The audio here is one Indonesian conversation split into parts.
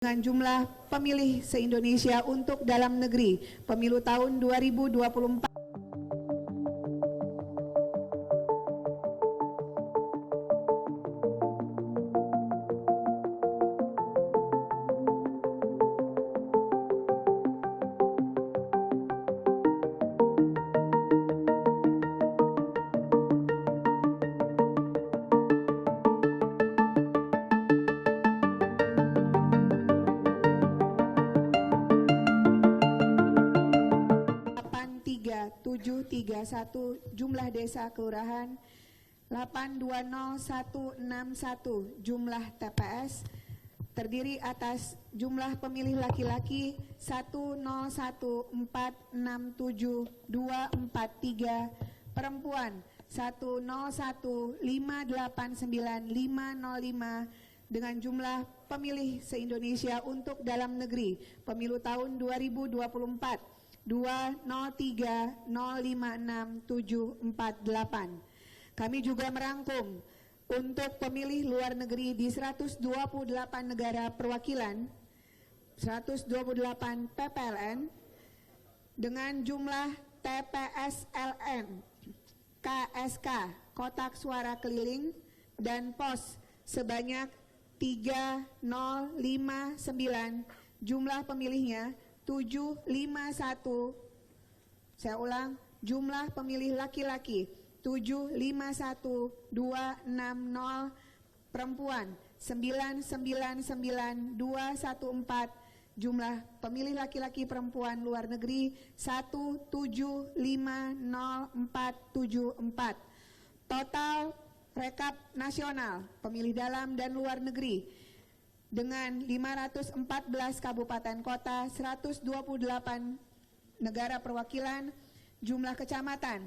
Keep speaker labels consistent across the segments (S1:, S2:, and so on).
S1: dengan jumlah pemilih se-Indonesia untuk dalam negeri pemilu tahun 2024. Tujuh tiga satu jumlah desa kelurahan, 820161 jumlah TPS, terdiri atas jumlah pemilih laki-laki 101467243, perempuan 101589505 dengan jumlah pemilih se-Indonesia untuk dalam negeri pemilu tahun 2024 203056748. Kami juga merangkum untuk pemilih luar negeri di 128 negara perwakilan, 128 PPLN dengan jumlah TPSLN, KSK, kotak suara keliling, dan pos sebanyak 3059, jumlah pemilihnya 751, saya ulang, jumlah pemilih laki-laki 751260, perempuan 999214, jumlah pemilih laki-laki perempuan luar negeri 1750474. Total rekap nasional pemilih dalam dan luar negeri dengan 514 kabupaten kota, 128 negara perwakilan, jumlah kecamatan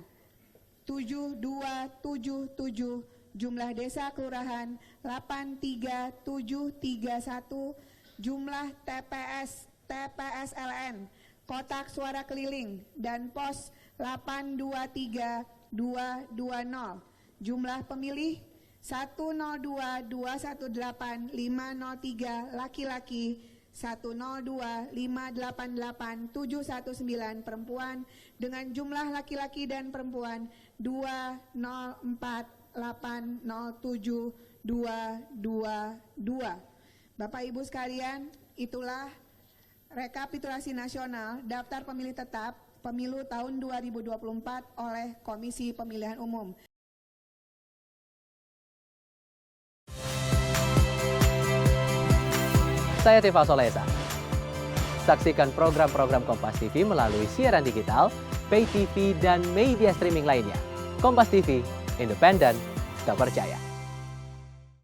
S1: 7277, jumlah desa kelurahan 83731, jumlah TPSLN, kotak suara keliling, dan pos 823220, jumlah pemilih 102218503 laki-laki, 102588719 perempuan, dengan jumlah laki-laki dan perempuan 204807222. Bapak Ibu sekalian, itulah rekapitulasi nasional daftar pemilih tetap pemilu tahun 2024 oleh Komisi Pemilihan Umum.
S2: Saya Tifa Solesa. Saksikan program-program Kompas TV melalui siaran digital, pay TV, dan media streaming lainnya. Kompas TV, independen, terpercaya.